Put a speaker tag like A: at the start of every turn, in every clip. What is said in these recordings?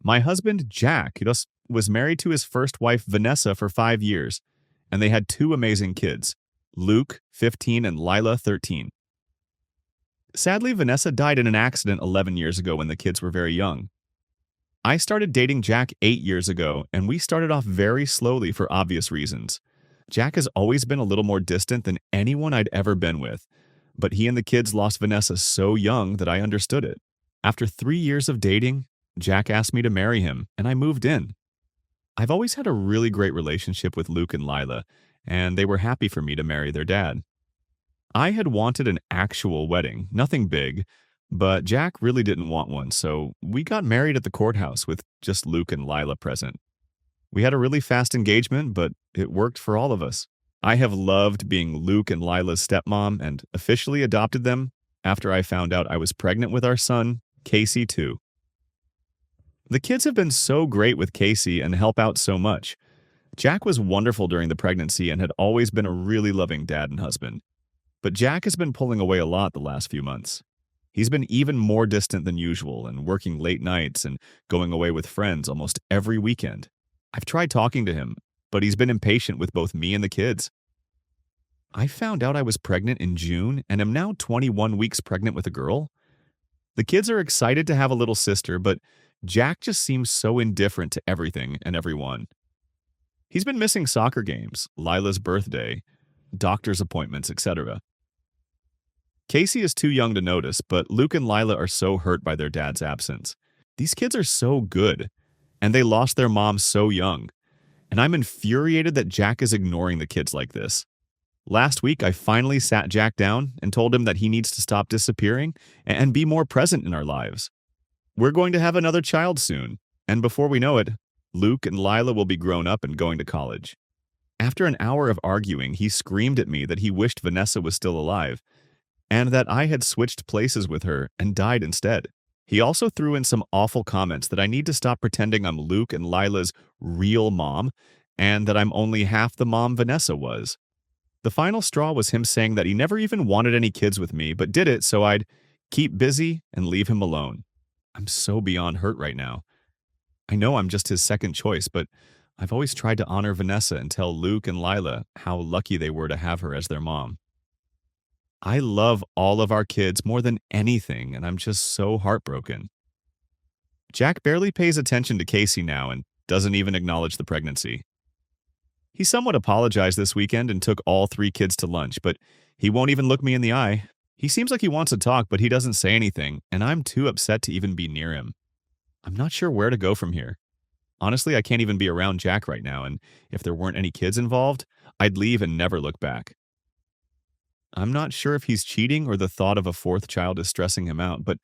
A: My husband, Jack, was married to his first wife, Vanessa, for 5 years, and they had two amazing kids, Luke, 15, and Lila, 13. Sadly, Vanessa died in an accident 11 years ago when the kids were very young. I started dating Jack 8 years ago, and we started off very slowly for obvious reasons. Jack has always been a little more distant than anyone I'd ever been with, but he and the kids lost Vanessa so young that I understood it. After 3 years of dating, Jack asked me to marry him, and I moved in. I've always had a really great relationship with Luke and Lila, and they were happy for me to marry their dad. I had wanted an actual wedding, nothing big, but Jack really didn't want one, so we got married at the courthouse with just Luke and Lila present. We had a really fast engagement, but it worked for all of us. I have loved being Luke and Lila's stepmom and officially adopted them after I found out I was pregnant with our son, Casey, too. The kids have been so great with Casey and help out so much. Jack was wonderful during the pregnancy and had always been a really loving dad and husband. But Jack has been pulling away a lot the last few months. He's been even more distant than usual and working late nights and going away with friends almost every weekend. I've tried talking to him, but he's been impatient with both me and the kids. I found out I was pregnant in June and am now 21 weeks pregnant with a girl. The kids are excited to have a little sister, but Jack just seems so indifferent to everything and everyone. He's been missing soccer games, Lila's birthday, doctor's appointments, etc. Casey is too young to notice, but Luke and Lila are so hurt by their dad's absence. These kids are so good, and they lost their mom so young. And I'm infuriated that Jack is ignoring the kids like this. Last week, I finally sat Jack down and told him that he needs to stop disappearing and be more present in our lives. We're going to have another child soon, and before we know it, Luke and Lila will be grown up and going to college. After an hour of arguing, he screamed at me that he wished Vanessa was still alive, and that I had switched places with her and died instead. He also threw in some awful comments that I need to stop pretending I'm Luke and Lila's real mom, and that I'm only half the mom Vanessa was. The final straw was him saying that he never even wanted any kids with me, but did it so I'd keep busy and leave him alone. I'm so beyond hurt right now. I know I'm just his second choice, but I've always tried to honor Vanessa and tell Luke and Lila how lucky they were to have her as their mom. I love all of our kids more than anything, and I'm just so heartbroken. Jack barely pays attention to Casey now and doesn't even acknowledge the pregnancy. He somewhat apologized this weekend and took all 3 kids to lunch, but he won't even look me in the eye. He seems like he wants to talk, but he doesn't say anything, and I'm too upset to even be near him. I'm not sure where to go from here. Honestly, I can't even be around Jack right now, and if there weren't any kids involved, I'd leave and never look back. I'm not sure if he's cheating or the thought of a 4th child is stressing him out, but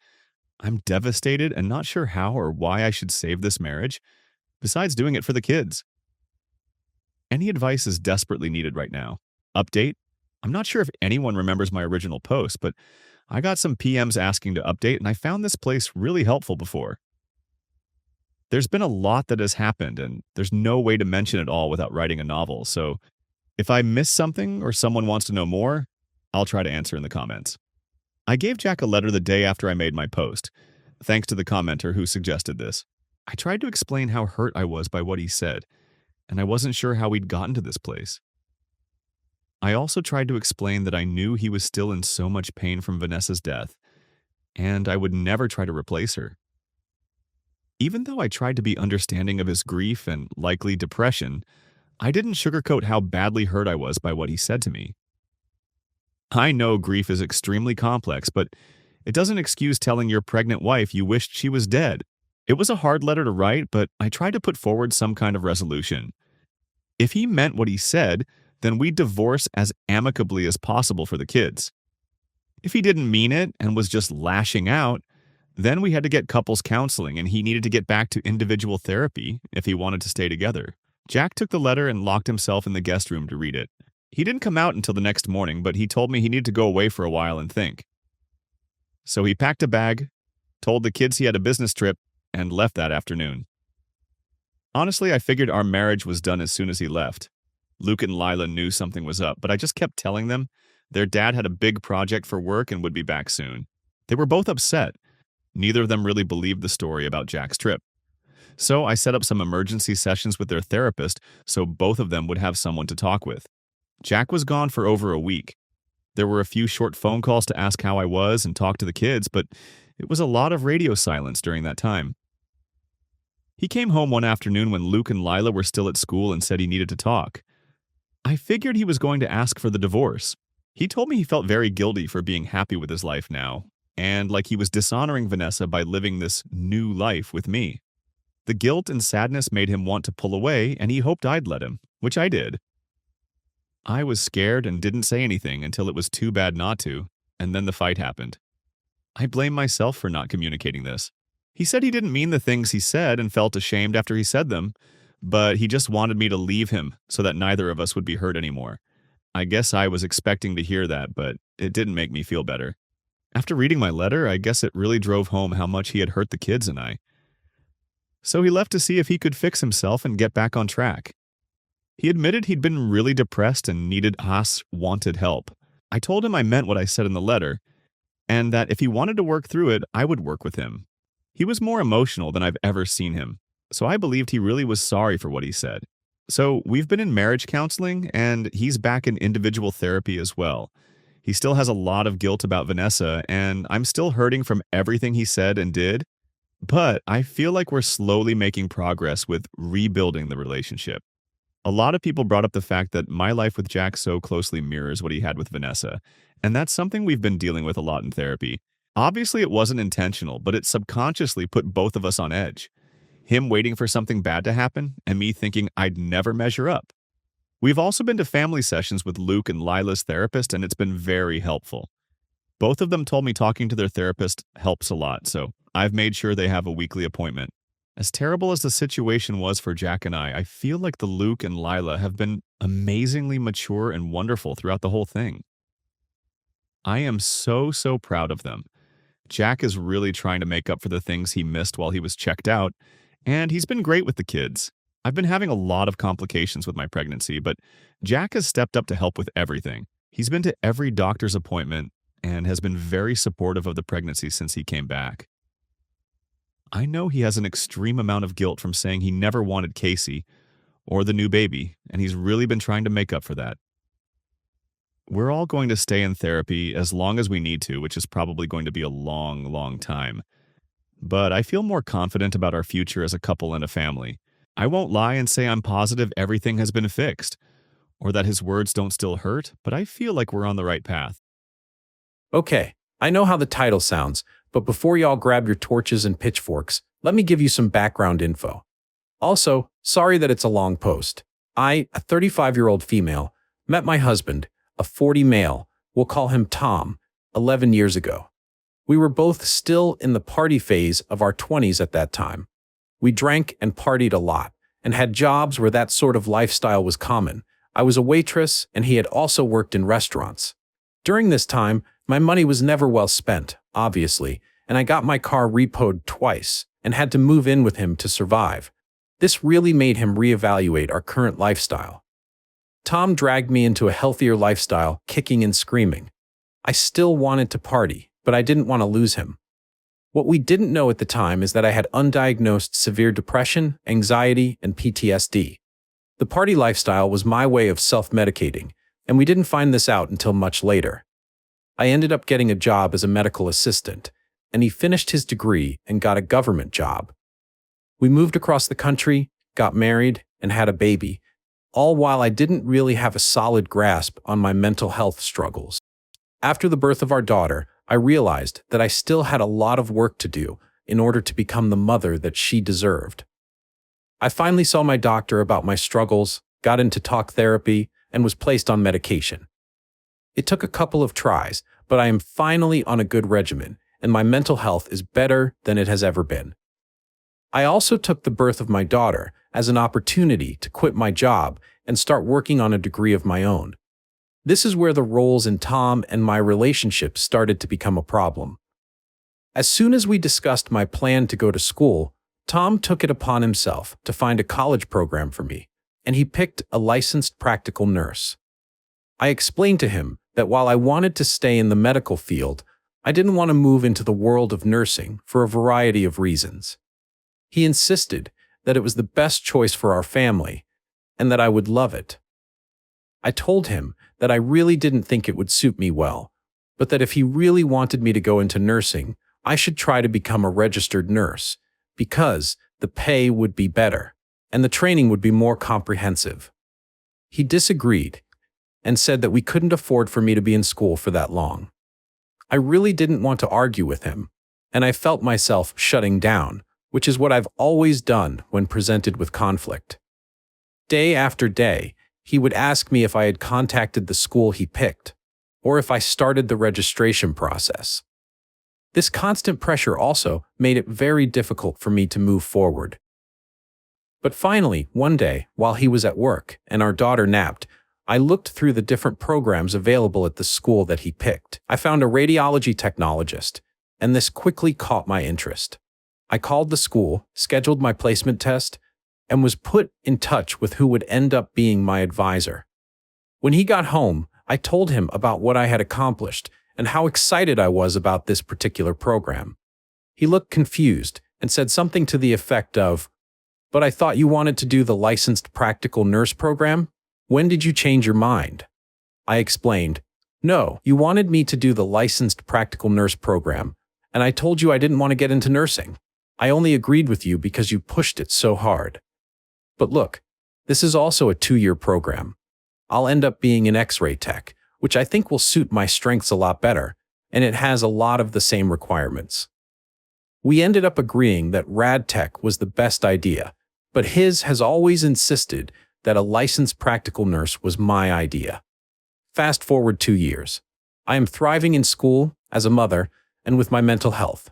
A: I'm devastated and not sure how or why I should save this marriage, besides doing it for the kids. Any advice is desperately needed right now. Update? I'm not sure if anyone remembers my original post, but I got some PMs asking to update, and I found this place really helpful before. There's been a lot that has happened, and there's no way to mention it all without writing a novel, so if I miss something or someone wants to know more, I'll try to answer in the comments. I gave Jack a letter the day after I made my post, thanks to the commenter who suggested this. I tried to explain how hurt I was by what he said, and I wasn't sure how we'd gotten to this place. I also tried to explain that I knew he was still in so much pain from Vanessa's death, and I would never try to replace her. Even though I tried to be understanding of his grief and likely depression, I didn't sugarcoat how badly hurt I was by what he said to me. I know grief is extremely complex, but it doesn't excuse telling your pregnant wife you wished she was dead. It was a hard letter to write, but I tried to put forward some kind of resolution. If he meant what he said, then we'd divorce as amicably as possible for the kids. If he didn't mean it and was just lashing out, then we had to get couples counseling and he needed to get back to individual therapy if he wanted to stay together. Jack took the letter and locked himself in the guest room to read it. He didn't come out until the next morning, but he told me he needed to go away for a while and think. So he packed a bag, told the kids he had a business trip, and left that afternoon. Honestly, I figured our marriage was done as soon as he left. Luke and Lila knew something was up, but I just kept telling them their dad had a big project for work and would be back soon. They were both upset. Neither of them really believed the story about Jack's trip. So I set up some emergency sessions with their therapist so both of them would have someone to talk with. Jack was gone for over a week. There were a few short phone calls to ask how I was and talk to the kids, but it was a lot of radio silence during that time. He came home one afternoon when Luke and Lila were still at school and said he needed to talk. I figured he was going to ask for the divorce. He told me he felt very guilty for being happy with his life now, and like he was dishonoring Vanessa by living this new life with me. The guilt and sadness made him want to pull away, and he hoped I'd let him, which I did. I was scared and didn't say anything until it was too bad not to, and then the fight happened. I blame myself for not communicating this. He said he didn't mean the things he said and felt ashamed after he said them, but he just wanted me to leave him so that neither of us would be hurt anymore. I guess I was expecting to hear that, but it didn't make me feel better. After reading my letter, I guess it really drove home how much he had hurt the kids and I. So he left to see if he could fix himself and get back on track. He admitted he'd been really depressed and wanted help. I told him I meant what I said in the letter, and that if he wanted to work through it, I would work with him. He was more emotional than I've ever seen him, so I believed he really was sorry for what he said. So we've been in marriage counseling, and he's back in individual therapy as well. He still has a lot of guilt about Vanessa, and I'm still hurting from everything he said and did, but I feel like we're slowly making progress with rebuilding the relationship. A lot of people brought up the fact that my life with Jack so closely mirrors what he had with Vanessa, and that's something we've been dealing with a lot in therapy. Obviously, it wasn't intentional, but it subconsciously put both of us on edge. Him waiting for something bad to happen, and me thinking I'd never measure up. We've also been to family sessions with Luke and Lila's therapist, and it's been very helpful. Both of them told me talking to their therapist helps a lot, so I've made sure they have a weekly appointment. As terrible as the situation was for Jack and I feel like the Luke and Lila have been amazingly mature and wonderful throughout the whole thing. I am so proud of them. Jack is really trying to make up for the things he missed while he was checked out, and he's been great with the kids. I've been having a lot of complications with my pregnancy, but Jack has stepped up to help with everything. He's been to every doctor's appointment and has been very supportive of the pregnancy since he came back. I know he has an extreme amount of guilt from saying he never wanted Casey or the new baby, and he's really been trying to make up for that. We're all going to stay in therapy as long as we need to, which is probably going to be a long time. But I feel more confident about our future as a couple and a family. I won't lie and say I'm positive everything has been fixed, or that his words don't still hurt, but I feel like we're on the right path.
B: Okay, I know how the title sounds, but before y'all grab your torches and pitchforks, let me give you some background info. Also, sorry that it's a long post. I, a 35-year-old female, met my husband, a 40 male, we'll call him Tom, 11 years ago. We were both still in the party phase of our 20s at that time. We drank and partied a lot, and had jobs where that sort of lifestyle was common. I was a waitress, and he had also worked in restaurants. During this time, my money was never well spent, obviously, and I got my car repoed twice and had to move in with him to survive. This really made him reevaluate our current lifestyle. Tom dragged me into a healthier lifestyle, kicking and screaming. I still wanted to party, but I didn't want to lose him. What we didn't know at the time is that I had undiagnosed severe depression, anxiety, and PTSD. The party lifestyle was my way of self-medicating, and we didn't find this out until much later. I ended up getting a job as a medical assistant, and he finished his degree and got a government job. We moved across the country, got married, and had a baby, all while I didn't really have a solid grasp on my mental health struggles. After the birth of our daughter, I realized that I still had a lot of work to do in order to become the mother that she deserved. I finally saw my doctor about my struggles, got into talk therapy, and was placed on medication. It took a couple of tries, but I am finally on a good regimen, and my mental health is better than it has ever been. I also took the birth of my daughter as an opportunity to quit my job and start working on a degree of my own. This is where the roles in Tom and my relationship started to become a problem. As soon as we discussed my plan to go to school, Tom took it upon himself to find a college program for me, and he picked a licensed practical nurse. I explained to him that while I wanted to stay in the medical field, I didn't want to move into the world of nursing for a variety of reasons. He insisted, that it was the best choice for our family, and that I would love it. I told him that I really didn't think it would suit me well, but that if he really wanted me to go into nursing, I should try to become a registered nurse, because the pay would be better, and the training would be more comprehensive. He disagreed, and said that we couldn't afford for me to be in school for that long. I really didn't want to argue with him, and I felt myself shutting down, which is what I've always done when presented with conflict. Day after day, he would ask me if I had contacted the school he picked, or if I started the registration process. This constant pressure also made it very difficult for me to move forward. But finally, one day, while he was at work and our daughter napped, I looked through the different programs available at the school that he picked. I found a radiology technologist, and this quickly caught my interest. I called the school, scheduled my placement test, and was put in touch with who would end up being my advisor. When he got home, I told him about what I had accomplished and how excited I was about this particular program. He looked confused and said something to the effect of, "But I thought you wanted to do the licensed practical nurse program? When did you change your mind?" I explained, "No, you wanted me to do the licensed practical nurse program, and I told you I didn't want to get into nursing. I only agreed with you because you pushed it so hard. But look, this is also a 2-year program. I'll end up being an X-ray tech, which I think will suit my strengths a lot better, and it has a lot of the same requirements." We ended up agreeing that rad tech was the best idea, but his has always insisted that a licensed practical nurse was my idea. Fast forward 2 years. I am thriving in school, as a mother, and with my mental health.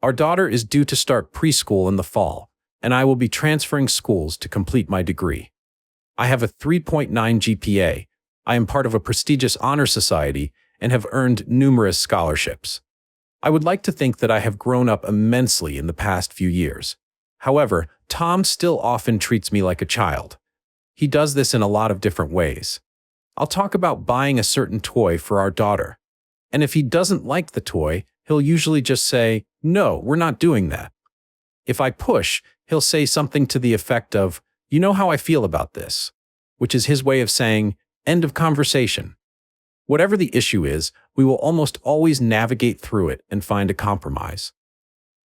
B: Our daughter is due to start preschool in the fall, and I will be transferring schools to complete my degree. I have a 3.9 GPA, I am part of a prestigious honor society, and have earned numerous scholarships. I would like to think that I have grown up immensely in the past few years. However, Tom still often treats me like a child. He does this in a lot of different ways. I'll talk about buying a certain toy for our daughter, and if he doesn't like the toy, he'll usually just say, "No, we're not doing that." If I push, he'll say something to the effect of, "You know how I feel about this," which is his way of saying, "End of conversation." Whatever the issue is, we will almost always navigate through it and find a compromise.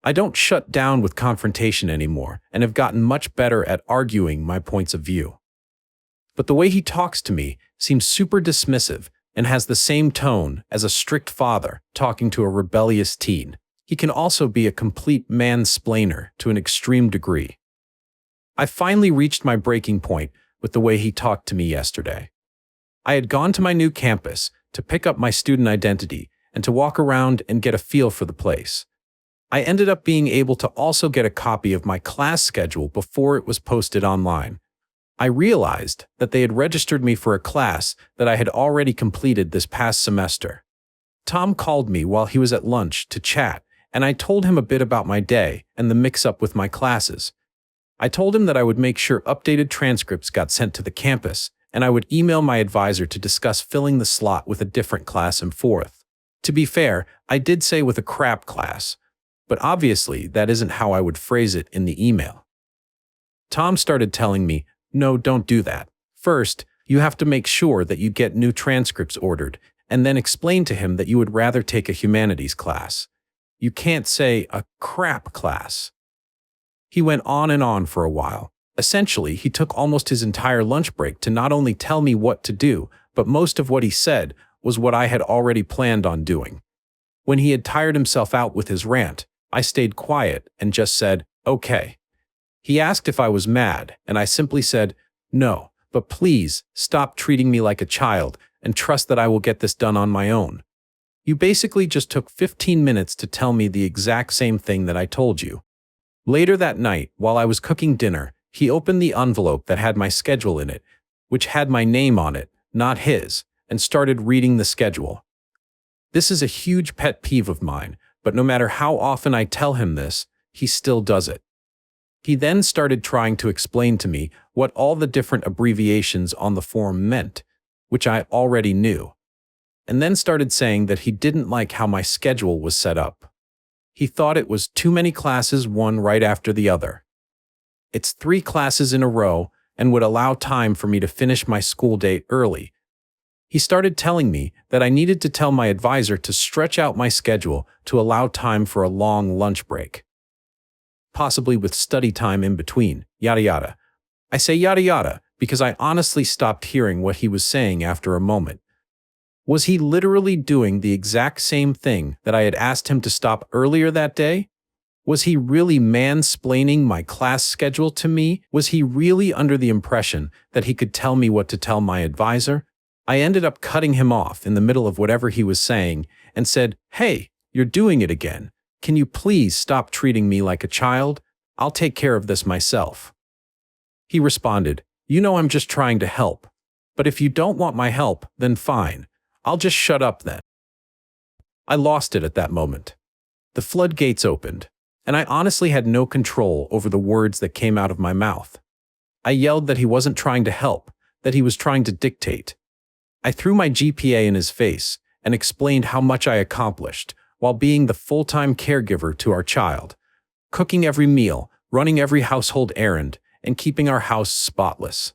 B: I don't shut down with confrontation anymore and have gotten much better at arguing my points of view. But the way he talks to me seems super dismissive and has the same tone as a strict father talking to a rebellious teen. He can also be a complete mansplainer to an extreme degree. I finally reached my breaking point with the way he talked to me yesterday. I had gone to my new campus to pick up my student identity and to walk around and get a feel for the place. I ended up being able to also get a copy of my class schedule before it was posted online. I realized that they had registered me for a class that I had already completed this past semester. Tom called me while he was at lunch to chat, and I told him a bit about my day and the mix-up with my classes. I told him that I would make sure updated transcripts got sent to the campus, and I would email my advisor to discuss filling the slot with a different class in 4th. To be fair, I did say with a crap class, but obviously that isn't how I would phrase it in the email. Tom started telling me, "No, don't do that. First, you have to make sure that you get new transcripts ordered, and then explain to him that you would rather take a humanities class. You can't say a crap class." He went on and on for a while. Essentially, he took almost his entire lunch break to not only tell me what to do, but most of what he said was what I had already planned on doing. When he had tired himself out with his rant, I stayed quiet and just said, "Okay." He asked if I was mad, and I simply said, "No, but please stop treating me like a child and trust that I will get this done on my own. You basically just took 15 minutes to tell me the exact same thing that I told you." Later that night, while I was cooking dinner, he opened the envelope that had my schedule in it, which had my name on it, not his, and started reading the schedule. This is a huge pet peeve of mine, but no matter how often I tell him this, he still does it. He then started trying to explain to me what all the different abbreviations on the form meant, which I already knew, and then started saying that he didn't like how my schedule was set up. He thought it was too many classes, one right after the other. It's 3 classes in a row and would allow time for me to finish my school date early. He started telling me that I needed to tell my advisor to stretch out my schedule to allow time for a long lunch break, possibly with study time in between, yada yada. I say yada yada because I honestly stopped hearing what he was saying after a moment. Was he literally doing the exact same thing that I had asked him to stop earlier that day? Was he really mansplaining my class schedule to me? Was he really under the impression that he could tell me what to tell my advisor? I ended up cutting him off in the middle of whatever he was saying and said, "Hey, you're doing it again. Can you please stop treating me like a child? I'll take care of this myself." He responded, "You know I'm just trying to help. But if you don't want my help, then fine. I'll just shut up then." I lost it at that moment. The floodgates opened, and I honestly had no control over the words that came out of my mouth. I yelled that he wasn't trying to help, that he was trying to dictate. I threw my GPA in his face and explained how much I accomplished while being the full-time caregiver to our child, cooking every meal, running every household errand, and keeping our house spotless.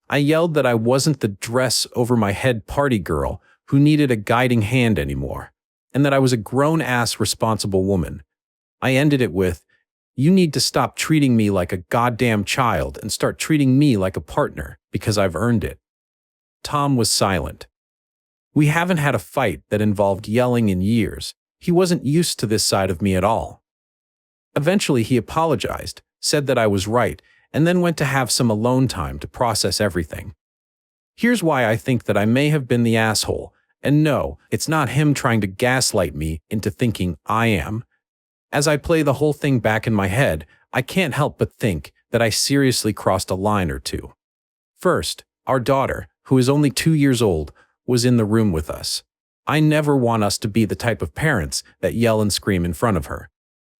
B: I yelled that I wasn't the dress-over-my-head party girl who needed a guiding hand anymore, and that I was a grown-ass responsible woman. I ended it with, "You need to stop treating me like a goddamn child and start treating me like a partner because I've earned it." Tom was silent. We haven't had a fight that involved yelling in years. He wasn't used to this side of me at all. Eventually, he apologized, said that I was right, and then went to have some alone time to process everything. Here's why I think that I may have been the asshole, and no, it's not him trying to gaslight me into thinking I am. As I play the whole thing back in my head, I can't help but think that I seriously crossed a line or two. First, our daughter, who is only 2 years old, was in the room with us. I never want us to be the type of parents that yell and scream in front of her.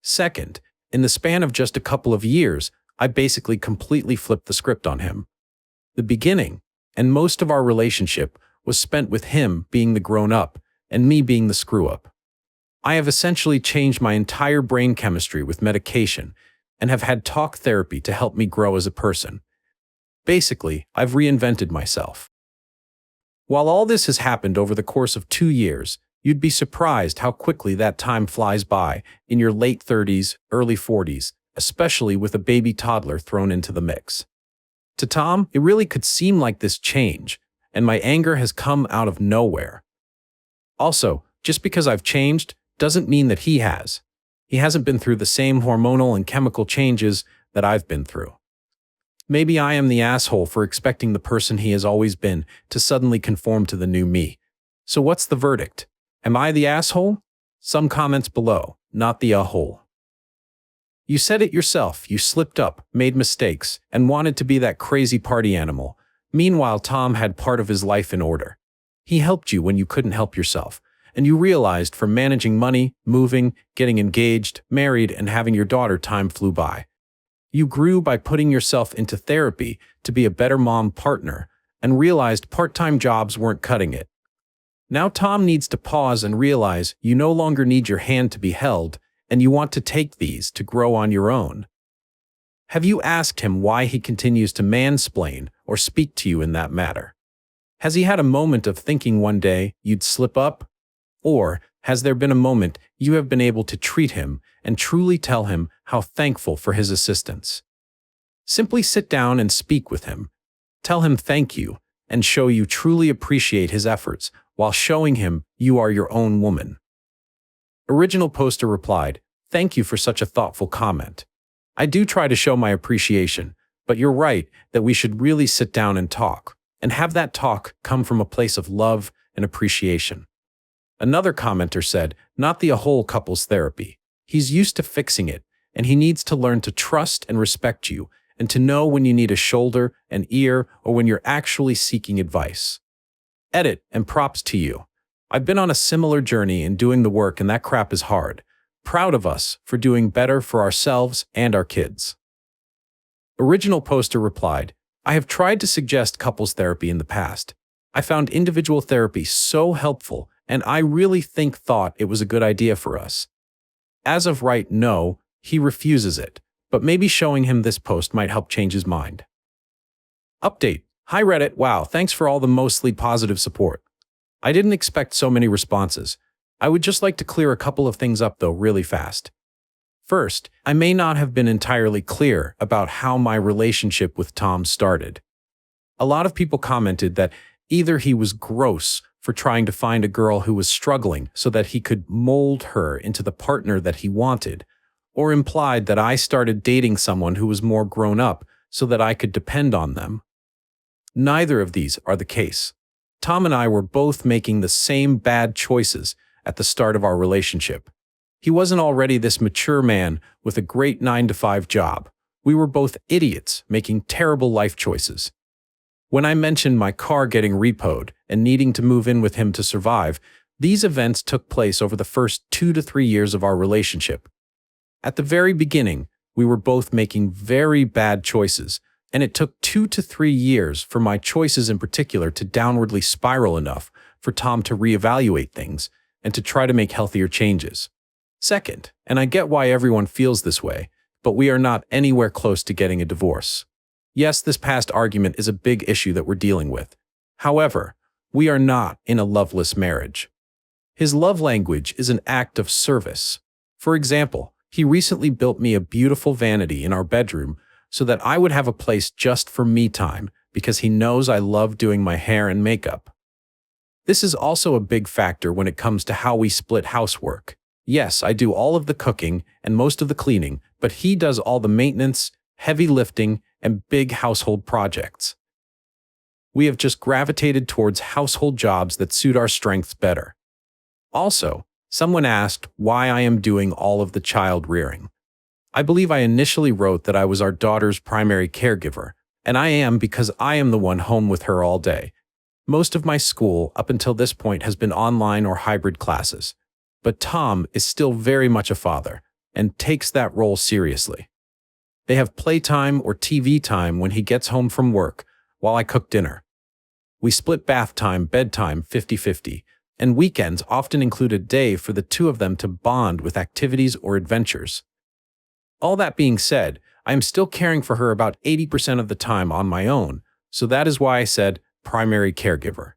B: Second, in the span of just a couple of years, I basically completely flipped the script on him. The beginning, and most of our relationship, was spent with him being the grown-up and me being the screw-up. I have essentially changed my entire brain chemistry with medication and have had talk therapy to help me grow as a person. Basically, I've reinvented myself. While all this has happened over the course of 2 years, you'd be surprised how quickly that time flies by in your late 30s, early 40s, especially with a baby toddler thrown into the mix. To Tom, it really could seem like this change, and my anger has come out of nowhere. Also, just because I've changed doesn't mean that he has. He hasn't been through the same hormonal and chemical changes that I've been through. Maybe I am the asshole for expecting the person he has always been to suddenly conform to the new me. So what's the verdict? Am I the asshole? Some comments below, not the a-hole. You said it yourself, you slipped up, made mistakes, and wanted to be that crazy party animal. Meanwhile, Tom had part of his life in order. He helped you when you couldn't help yourself, and you realized from managing money, moving, getting engaged, married, and having your daughter, time flew by. You grew by putting yourself into therapy to be a better mom partner and realized part-time jobs weren't cutting it. Now Tom needs to pause and realize you no longer need your hand to be held and you want to take these to grow on your own. Have you asked him why he continues to mansplain or speak to you in that matter? Has he had a moment of thinking one day you'd slip up? Or has there been a moment you have been able to treat him and truly tell him how thankful for his assistance? Simply sit down and speak with him. Tell him thank you and show you truly appreciate his efforts while showing him you are your own woman. Original poster replied, "Thank you for such a thoughtful comment. I do try to show my appreciation, but you're right that we should really sit down and talk, and have that talk come from a place of love and appreciation." Another commenter said, "Not the whole couples therapy. He's used to fixing it, and he needs to learn to trust and respect you, and to know when you need a shoulder, an ear, or when you're actually seeking advice." Edit, and props to you. I've been on a similar journey in doing the work, and that crap is hard. Proud of us for doing better for ourselves and our kids. Original poster replied, "I have tried to suggest couples therapy in the past. I found individual therapy so helpful, and I really thought it was a good idea for us. As of right, no, he refuses it, but maybe showing him this post might help change his mind. Update. Hi Reddit, wow, thanks for all the mostly positive support. I didn't expect so many responses. I would just like to clear a couple of things up though really fast. First, I may not have been entirely clear about how my relationship with Tom started. A lot of people commented that either he was gross for trying to find a girl who was struggling so that he could mold her into the partner that he wanted, or implied that I started dating someone who was more grown up so that I could depend on them. Neither of these are the case. Tom and I were both making the same bad choices at the start of our relationship. He wasn't already this mature man with a great 9-to-5 job. We were both idiots making terrible life choices. When I mentioned my car getting repoed and needing to move in with him to survive, these events took place over the first 2 to 3 years of our relationship. At the very beginning, we were both making very bad choices, and it took 2 to 3 years for my choices in particular to downwardly spiral enough for Tom to reevaluate things and to try to make healthier changes. Second, and I get why everyone feels this way, but we are not anywhere close to getting a divorce. Yes, this past argument is a big issue that we're dealing with. However, we are not in a loveless marriage. His love language is an act of service. For example, he recently built me a beautiful vanity in our bedroom so that I would have a place just for me time because he knows I love doing my hair and makeup. This is also a big factor when it comes to how we split housework. Yes, I do all of the cooking and most of the cleaning, but he does all the maintenance, heavy lifting, and big household projects. We have just gravitated towards household jobs that suit our strengths better. Also, someone asked why I am doing all of the child rearing. I believe I initially wrote that I was our daughter's primary caregiver, and I am because I am the one home with her all day. Most of my school up until this point has been online or hybrid classes, but Tom is still very much a father and takes that role seriously. They have playtime or TV time when he gets home from work while I cook dinner. We split bath time, bedtime 50-50, and weekends often include a day for the two of them to bond with activities or adventures. All that being said, I am still caring for her about 80% of the time on my own, so that is why I said primary caregiver.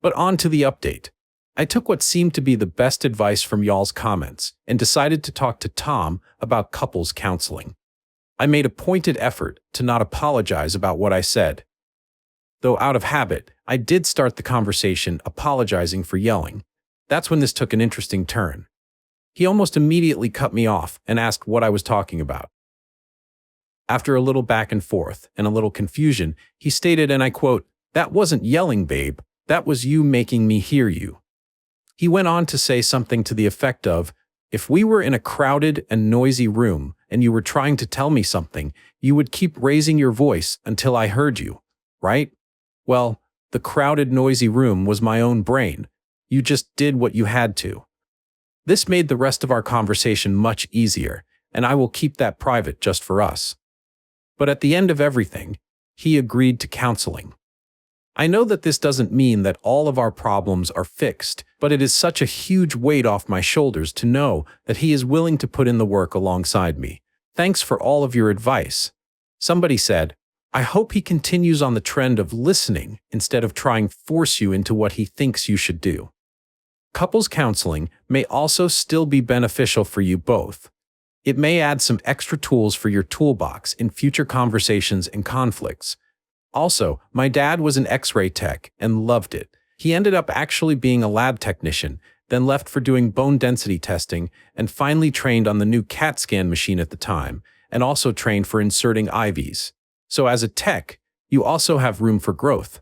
B: But on to the update. I took what seemed to be the best advice from y'all's comments and decided to talk to Tom about couples counseling. I made a pointed effort to not apologize about what I said. Though out of habit, I did start the conversation apologizing for yelling. That's when this took an interesting turn. He almost immediately cut me off and asked what I was talking about. After a little back and forth and a little confusion, he stated, and I quote, "That wasn't yelling, babe. That was you making me hear you." He went on to say something to the effect of, "If we were in a crowded and noisy room and you were trying to tell me something, you would keep raising your voice until I heard you, right? Well, the crowded, noisy room was my own brain. You just did what you had to." This made the rest of our conversation much easier, and I will keep that private just for us. But at the end of everything, he agreed to counseling. I know that this doesn't mean that all of our problems are fixed, but it is such a huge weight off my shoulders to know that he is willing to put in the work alongside me. Thanks for all of your advice. Somebody said, I hope he continues on the trend of listening instead of trying to force you into what he thinks you should do. Couples counseling may also still be beneficial for you both. It may add some extra tools for your toolbox in future conversations and conflicts. Also, my dad was an X-ray tech and loved it. He ended up actually being a lab technician, then left for doing bone density testing, and finally trained on the new CAT scan machine at the time, and also trained for inserting IVs. So as a tech, you also have room for growth.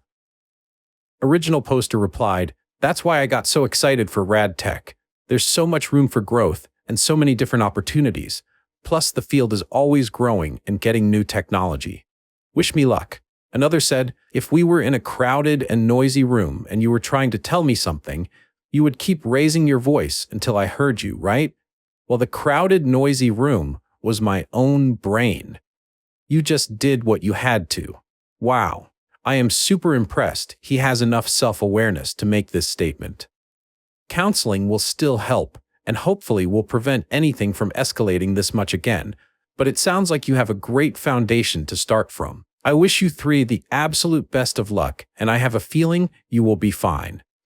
B: Original poster replied, "That's why I got so excited for Rad Tech. There's so much room for growth and so many different opportunities. Plus the field is always growing and getting new technology. Wish me luck." Another said, "If we were in a crowded and noisy room and you were trying to tell me something, you would keep raising your voice until I heard you, right? Well, the crowded, noisy room was my own brain. You just did what you had to." Wow. I am super impressed he has enough self-awareness to make this statement. Counseling will still help, and hopefully will prevent anything from escalating this much again, but it sounds like you have a great foundation to start from. I wish you three the absolute best of luck, and I have a feeling you will be fine.